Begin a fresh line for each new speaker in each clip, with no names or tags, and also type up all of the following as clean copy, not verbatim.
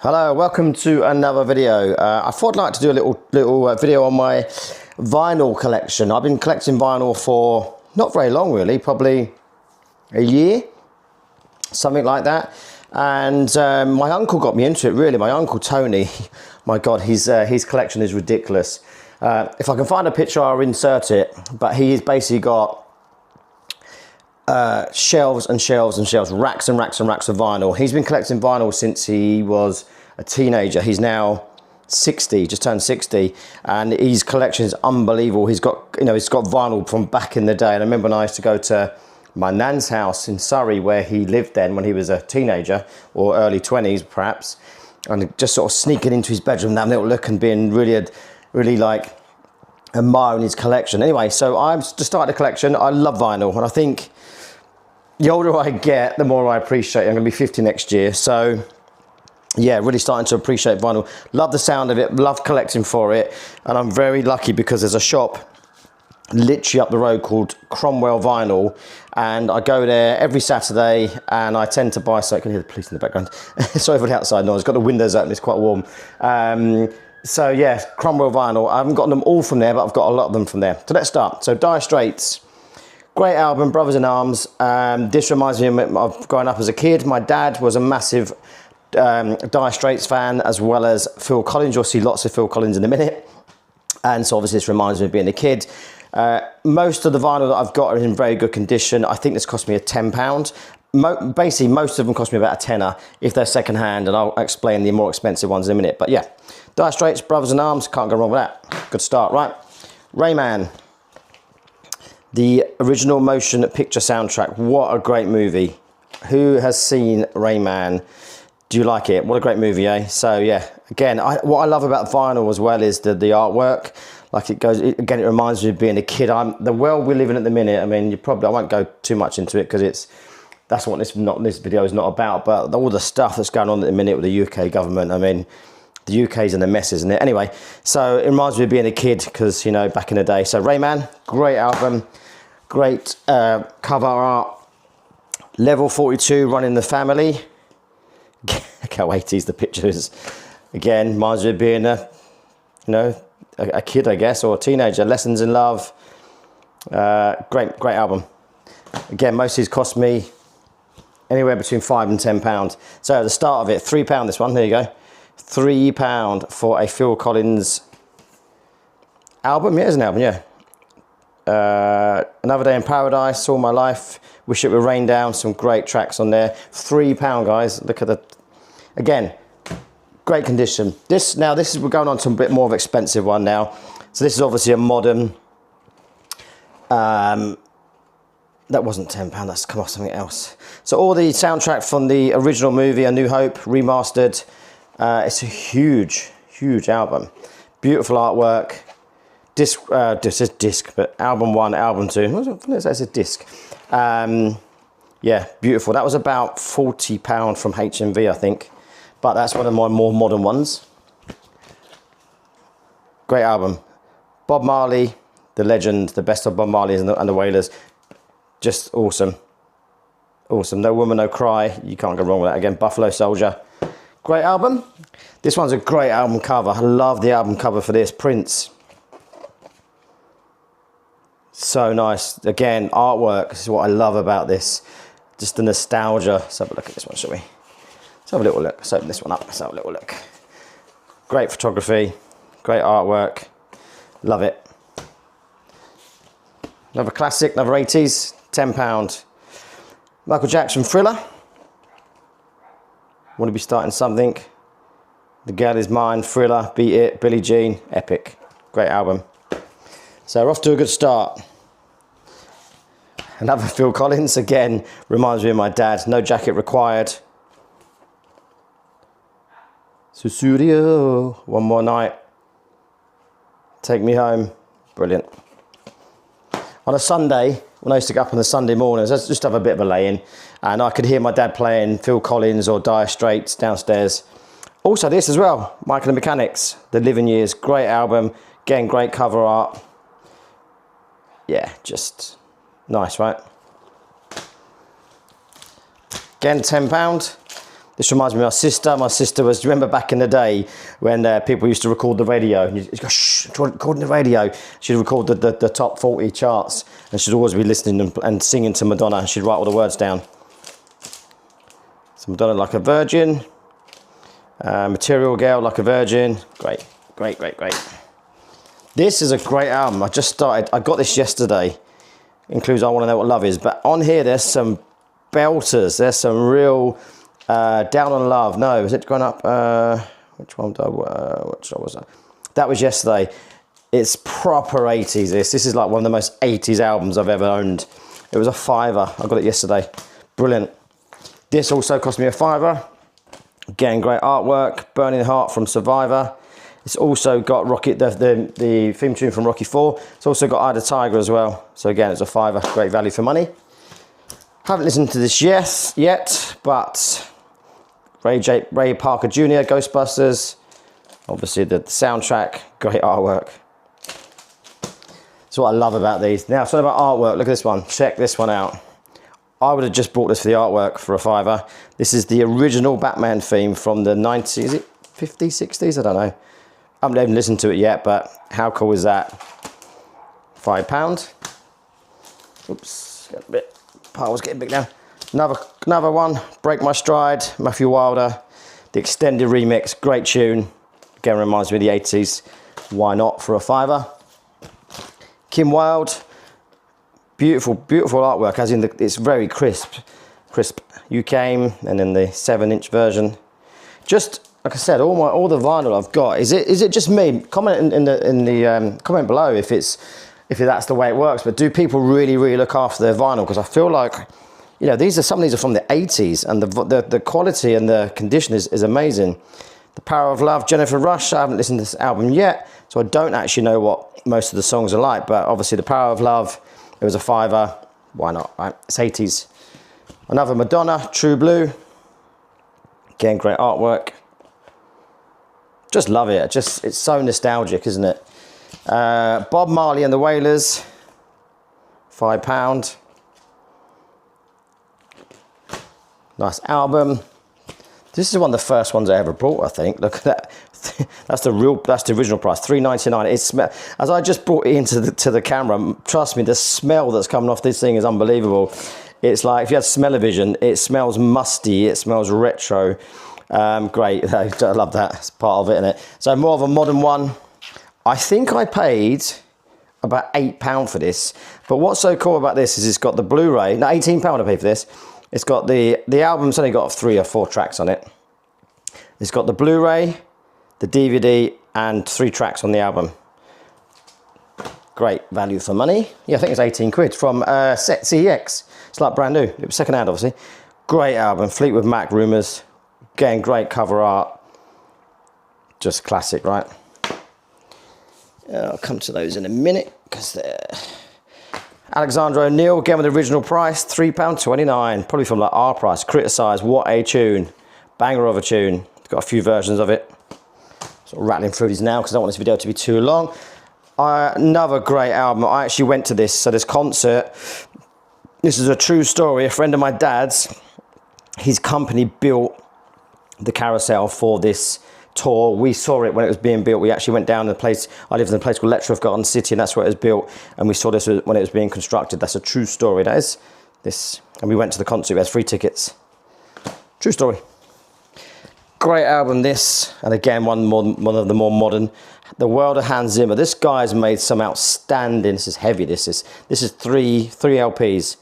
Hello, welcome to another video. I thought I'd like to do a little video on my vinyl collection. I've been collecting vinyl for not very long really, probably a year, something like that. And my uncle got me into it really. My uncle Tony, my God, his collection is ridiculous. If I can find a picture, I'll insert it. But he's basically got shelves and shelves and shelves, racks and racks and racks of vinyl. He's been collecting vinyl since he was a teenager. He's now 60, just turned 60, and his collection is unbelievable. He's got, he's got vinyl from back in the day. And I remember when I used to go to my nan's house in Surrey, where he lived then when he was a teenager, or early 20s perhaps, and just sort of sneaking into his bedroom, having a little look and being really like admiring his collection. Anyway, so I've just started a collection. I love vinyl, and I think the older I get, the more I appreciate it. I'm going to be 50 next year, so yeah, really starting to appreciate vinyl. Love the sound of it, love collecting for it, and I'm very lucky because there's a shop literally up the road called Cromwell Vinyl, and I go there every Saturday, and I tend to buy, so I can hear the police in the background. Sorry for the outside noise, got the windows open, it's quite warm. So yeah, Cromwell Vinyl, I haven't gotten them all from there, but I've got a lot of them from there. So let's start. So Dire Straits. Great album, Brothers in Arms. This reminds me of growing up as a kid. My dad was a massive Dire Straits fan, as well as Phil Collins. You'll see lots of Phil Collins in a minute. And so obviously this reminds me of being a kid. Most of the vinyl that I've got are in very good condition. I think this cost me £10. Basically, most of them cost me about a tenner if they're second hand, and I'll explain the more expensive ones in a minute. But yeah, Dire Straits, Brothers in Arms, can't go wrong with that. Good start, right? Rayman. The original motion picture soundtrack. What a great movie. Who has seen Rayman? Do you like it? What a great movie, eh? So yeah, again, what I love about vinyl as well is the artwork. Like again, it reminds me of being a kid. The world we live in at the minute, I mean, I won't go too much into it because that's what this video is not about, but all the stuff that's going on at the minute with the UK government, I mean, the UK's in a mess, isn't it? Anyway, so it reminds me of being a kid because, back in the day. So Rayman, great album. Great cover art. Level 42, Running the Family. I can't wait to tease the pictures. Again, reminds me of being a kid, I guess, or a teenager. Lessons in Love. Great album. Again, most of these cost me anywhere between £5 and £10. So at the start of it, £3 this one, there you go. £3 for a Phil Collins album. Yeah, it's an album, yeah. Another Day in Paradise, All My Life, Wish It Would Rain Down, some great tracks on there. £3, guys. Look at again, great condition. We're going on to a bit more of an expensive one now. So this is obviously a modern, that wasn't £10, that's come off something else. So all the soundtrack from the original movie, A New Hope, remastered. It's a huge album. Beautiful artwork. This is disc, but album 1, album 2. What is that? It's a disc. Yeah, beautiful. That was about £40 from HMV, I think. But that's one of my more modern ones. Great album. Bob Marley, the legend, the best of Bob Marley and the Wailers. Just awesome. Awesome. No Woman, No Cry. You can't go wrong with that. Again, Buffalo Soldier. Great album. This one's a great album cover. I love the album cover for this. Prince. So nice. Again, artwork. This is what I love about this. Just the nostalgia. Let's have a look at this one, shall we? Let's have a little look. Let's open this one up. Let's have a little look. Great photography. Great artwork. Love it. Another classic, another 80s. £10. Michael Jackson, Thriller. Want to be starting something. The Girl Is Mine, Thriller, Beat It, Billie Jean. Epic. Great album. So we're off to a good start. Another Phil Collins, again, reminds me of my dad. No Jacket Required. Sussudio, One More Night. Take Me Home. Brilliant. On a Sunday, when I used to get up on the Sunday mornings, I just have a bit of a lay-in, and I could hear my dad playing Phil Collins or Dire Straits downstairs. Also this as well, Michael and Mechanics, The Living Years. Great album. Again, great cover art. Yeah, just nice, right? Again, £10. This reminds me of my sister. My sister was, do you remember back in the day when people used to record the radio? And you'd go, shh, recording the radio. She'd record the top 40 charts, and she'd always be listening and singing to Madonna, and she'd write all the words down. So Madonna, Like a Virgin. Material Girl, Like a Virgin. Great, great, great, great. This is a great album. I just started, I got this yesterday. Includes I Want to Know What Love Is. But on here, there's some belters. There's some real... Down on Love. No, was it going up? Which one was that? That was yesterday. It's proper 80s. This is like one of the most 80s albums I've ever owned. It was a £5. I got it yesterday. Brilliant. This also cost me a £5. Again, great artwork. Burning Heart from Survivor. It's also got the theme tune from Rocky 4. It's also got Eye of the Tiger as well. So again, it's a £5. Great value for money. Haven't listened to this yet, but Ray Parker Jr., Ghostbusters, obviously the soundtrack, great artwork. That's what I love about these. Now, something about artwork, look at this one, check this one out. I would have just bought this for the artwork for a £5. This is the original Batman theme from the 90s, is it 50s, 60s? I don't know. I haven't even listened to it yet, but how cool is that? £5. Oops, got a bit. Pile's getting big now. Another one, Break My Stride, Matthew Wilder. The extended remix, great tune. Again, reminds me of the 80s. Why not for a £5? Kim Wilde, beautiful, beautiful artwork, as in it's very crisp. You Came, and then the 7-inch version. Just like I said, all the vinyl I've got. Is it just me? Comment in the comment below if that's the way it works. But do people really look after their vinyl? Because I feel like, you know, some of these are from the 80s, and the quality and the condition is amazing. The Power of Love, Jennifer Rush. I haven't listened to this album yet, so I don't actually know what most of the songs are like. But obviously, The Power of Love, it was a £5. Why not, right? It's 80s. Another Madonna, True Blue. Again, great artwork. Just love it. It's so nostalgic, isn't it? Bob Marley and the Wailers, £5. Nice album. This is one of the first ones I ever bought, I think. Look at that. That's the original price, £3.99. As I just brought it into the camera, trust me, the smell that's coming off this thing is unbelievable. It's like, if you had smell-o-vision, it smells musty, it smells retro. Great, I love that. It's part of it, isn't it? So more of a modern one. I think I paid about £8 for this. But what's so cool about this is it's got the Blu-ray. No, £18 I paid for this. It's got the album's only got 3 or 4 tracks on it. It's got the Blu-ray, the DVD, and 3 tracks on the album. Great value for money. Yeah, I think it's 18 quid from CEX. It's like brand new. It was second hand, obviously. Great album. Fleetwood Mac, Rumours. Again, great cover art. Just classic, right? I'll come to those in a minute because they're... Alexander O'Neill, again with the original price, £3.29. Probably from like our price. Criticise, what a tune. Banger of a tune. Got a few versions of it. Sort of rattling through these now because I don't want this video to be too long. Another great album. I actually went to this concert. This is a true story. A friend of my dad's, his company built the carousel for this tour. We saw it when it was being built. We actually went down to the place, I lived in a place called Letchworth Garden City, and that's where it was built, and we saw this when it was being constructed. That's a true story, that is. This, and we went to the concert, we had free tickets. True story. Great album, this, and again, one of the more modern. The World of Hans Zimmer. This guy's made some outstanding, this is heavy, this is 3 LPs.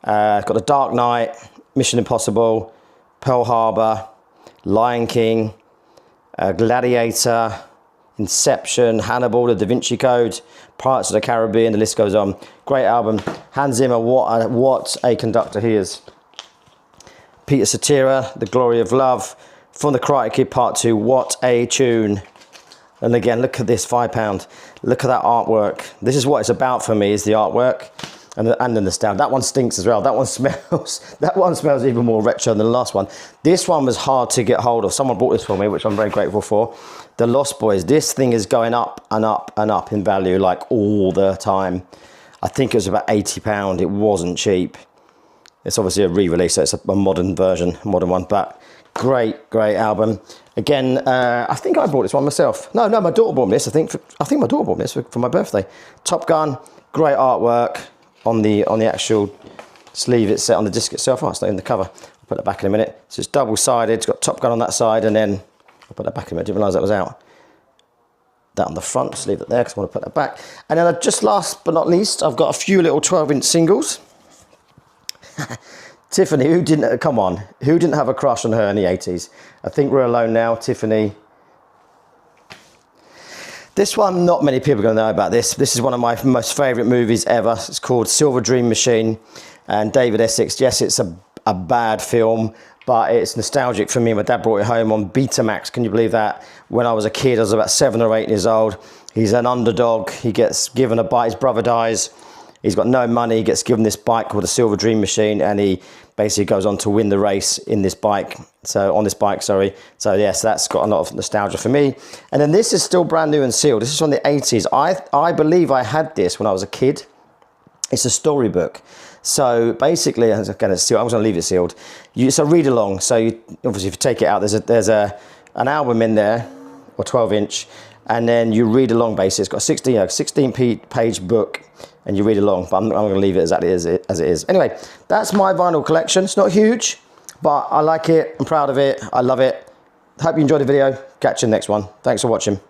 Got The Dark Knight, Mission Impossible, Pearl Harbor, Lion King, Gladiator, Inception, Hannibal, The Da Vinci Code, Pirates of the Caribbean, the list goes on. Great album. Hans Zimmer, what a conductor he is. Peter Cetera, The Glory of Love, from the Karate Kid Part 2, what a tune. And again, look at this, £5. Look at that artwork. This is what it's about for me, is the artwork and the nostalgia. That one stinks as well. That one smells even more retro than the last one. This one was hard to get hold of. Someone bought this for me, which I'm very grateful for. The Lost Boys. This thing is going up and up and up in value, like all the time. I think it was about £80. It wasn't cheap. It's obviously a re-release, so it's a modern version, a modern one, but Great, great album. Again, I think I bought this one myself. No, my daughter bought me this. I think my daughter bought me this for my birthday. Top Gun, great artwork on the actual sleeve itself, on the disc itself. Oh, it's not in the cover. I'll put that back in a minute. So it's double-sided. It's got Top Gun on that side, and then I'll put that back in a minute. I didn't realise that was out. That on the front, just leave it there because I want to put that back. And then just last but not least, I've got a few little 12-inch singles. Tiffany, who didn't have a crush on her in the 80s? I think We're Alone Now, Tiffany. This one, not many people are going to know about this. This is one of my most favourite movies ever. It's called Silver Dream Machine, and David Essex. Yes, it's a bad film, but it's nostalgic for me. My dad brought it home on Betamax. Can you believe that? When I was a kid, I was about 7 or 8 years old. He's an underdog. He gets given a bike. His brother dies. He's got no money. He gets given this bike called the Silver Dream Machine, and he basically goes on to win the race in this bike. So yes, that's got a lot of nostalgia for me. And then this is still brand new and sealed. This is from the 80s. I believe I had this when I was a kid. It's a storybook. So basically, again, it's sealed. I'm going to leave it sealed. It's a read along. So obviously, if you take it out, there's an album in there, or 12-inch, and then you read along. Basically, it's got a 16-page book, and you read along. But I'm going to leave it exactly as it is. Anyway, that's my vinyl collection. It's not huge, but I like it. I'm proud of it. I love it. Hope you enjoyed the video. Catch you in the next one. Thanks for watching.